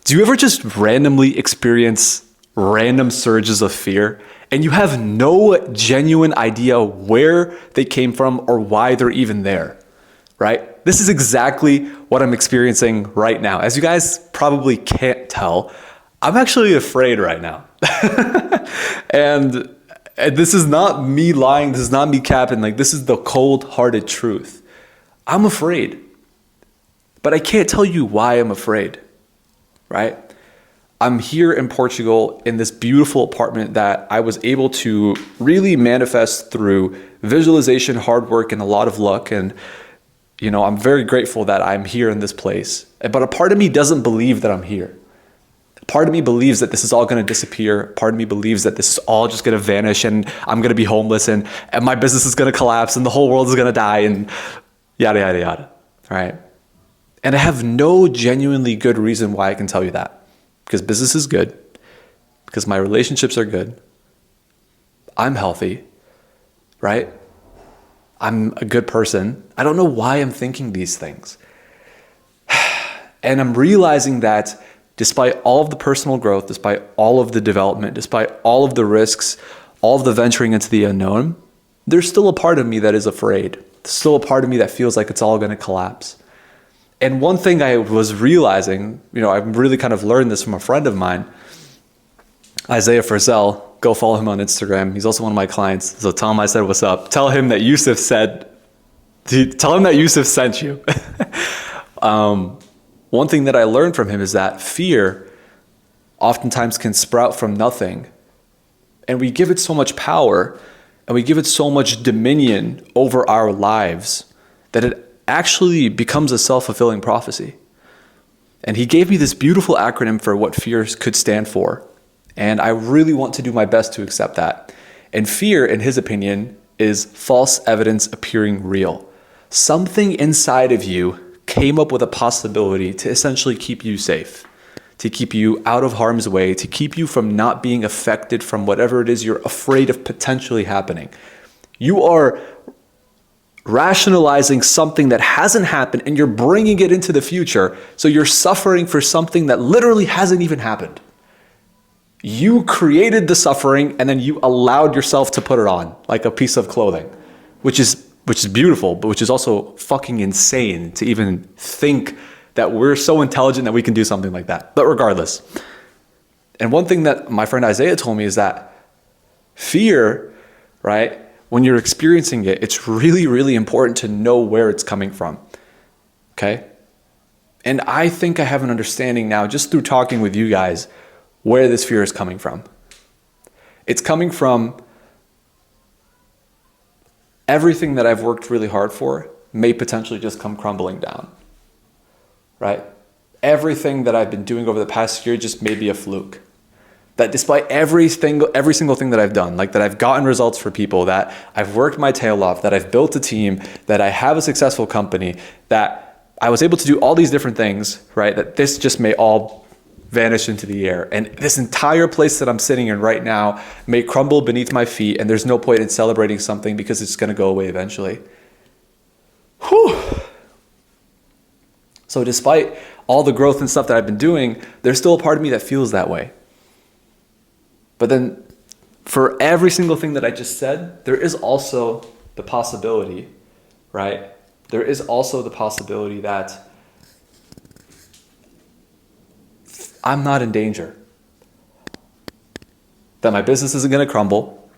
Do you ever just randomly experience random surges of fear and you have no genuine idea where they came from or why they're even there, right? This is exactly what I'm experiencing right now. As you guys probably can't tell, I'm actually afraid right now. and this is not me lying. This is not me capping. Like, this is the cold-hearted truth. I'm afraid, but I can't tell you why I'm afraid. Right? I'm here in Portugal in this beautiful apartment that I was able to really manifest through visualization, hard work, and a lot of luck. And, I'm very grateful that I'm here in this place. But a part of me doesn't believe that I'm here. Part of me believes that this is all going to disappear. Part of me believes that this is all just going to vanish and I'm going to be homeless and my business is going to collapse and the whole world is going to die and yada, yada, yada. Right? And I have no genuinely good reason why I can tell you that. Because business is good. Because my relationships are good. I'm healthy. Right? I'm a good person. I don't know why I'm thinking these things. And I'm realizing that despite all of the personal growth, despite all of the development, despite all of the risks, all of the venturing into the unknown, there's still a part of me that is afraid. There's still a part of me that feels like it's all going to collapse. And one thing I was realizing, I've really kind of learned this from a friend of mine, Isaiah Frizzell. Go follow him on Instagram. He's also one of my clients. So tell him I said what's up. Tell him that Yusuf sent you. One thing that I learned from him is that fear oftentimes can sprout from nothing. And we give it so much power and we give it so much dominion over our lives that it actually becomes a self-fulfilling prophecy. And he gave me this beautiful acronym for what fear could stand for. And I really want to do my best to accept that. And fear, in his opinion, is false evidence appearing real. Something inside of you came up with a possibility to essentially keep you safe, to keep you out of harm's way, to keep you from not being affected from whatever it is you're afraid of potentially happening. You are rationalizing something that hasn't happened and you're bringing it into the future. So you're suffering for something that literally hasn't even happened. You created the suffering and then you allowed yourself to put it on like a piece of clothing, which is beautiful, but which is also fucking insane to even think that we're so intelligent that we can do something like that. But regardless. And one thing that my friend Isaiah told me is that fear, right? When you're experiencing it, it's really, really important to know where it's coming from, okay? And I think I have an understanding now, just through talking with you guys, where this fear is coming from. It's coming from everything that I've worked really hard for may potentially just come crumbling down, right? Everything that I've been doing over the past year just may be a fluke. That despite every single thing that I've done, like that I've gotten results for people, that I've worked my tail off, that I've built a team, that I have a successful company, that I was able to do all these different things, right? That this just may all vanish into the air. And this entire place that I'm sitting in right now may crumble beneath my feet and there's no point in celebrating something because it's going to go away eventually. Whew. So despite all the growth and stuff that I've been doing, there's still a part of me that feels that way. But then for every single thing that I just said, there is also the possibility, right? There is also the possibility that I'm not in danger. That my business isn't going to crumble.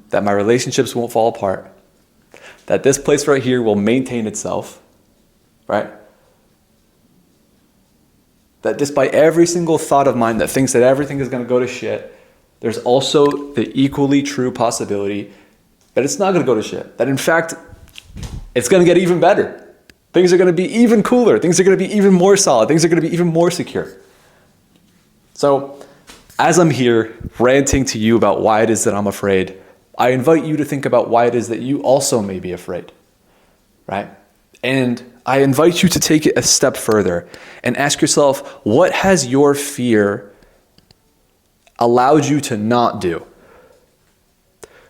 That my relationships won't fall apart. That this place right here will maintain itself, right? That despite every single thought of mine that thinks that everything is going to go to shit, there's also the equally true possibility that it's not going to go to shit. That in fact, it's going to get even better. Things are going to be even cooler. Things are going to be even more solid. Things are going to be even more secure. So as I'm here ranting to you about why it is that I'm afraid, I invite you to think about why it is that you also may be afraid, right? And I invite you to take it a step further and ask yourself, what has your fear allowed you to not do?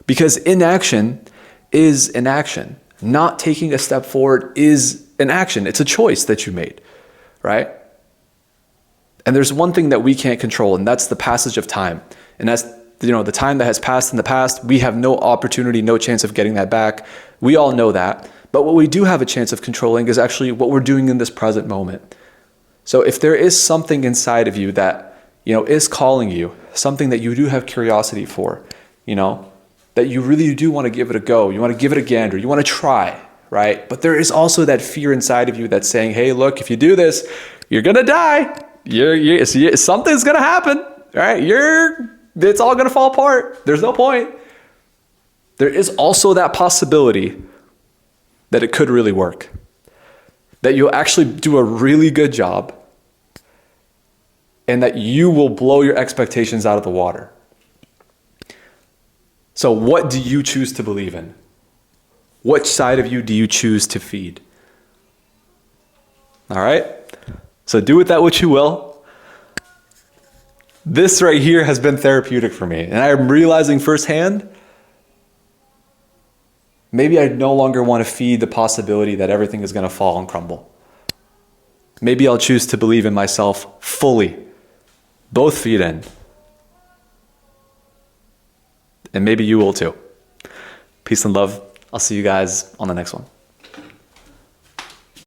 Because inaction is an action. Not taking a step forward is an action. It's a choice that you made, right? And there's one thing that we can't control, and that's the passage of time. And that's, the time that has passed in the past, we have no opportunity, no chance of getting that back. We all know that. But what we do have a chance of controlling is actually what we're doing in this present moment. So if there is something inside of you that, is calling you, something that you do have curiosity for, that you really do want to give it a go, you want to give it a gander, you want to try, right? But there is also that fear inside of you that's saying, hey, look, if you do this, you're going to die. Something's going to happen, right? It's all going to fall apart. There's no point. There is also that possibility that it could really work, that you'll actually do a really good job, and that you will blow your expectations out of the water. So what do you choose to believe in? Which side of you do you choose to feed? All right? So do with that what you will. This right here has been therapeutic for me. And I am realizing firsthand, maybe I no longer want to feed the possibility that everything is going to fall and crumble. Maybe I'll choose to believe in myself fully. Both feet in. And maybe you will too. Peace and love. I'll see you guys on the next one.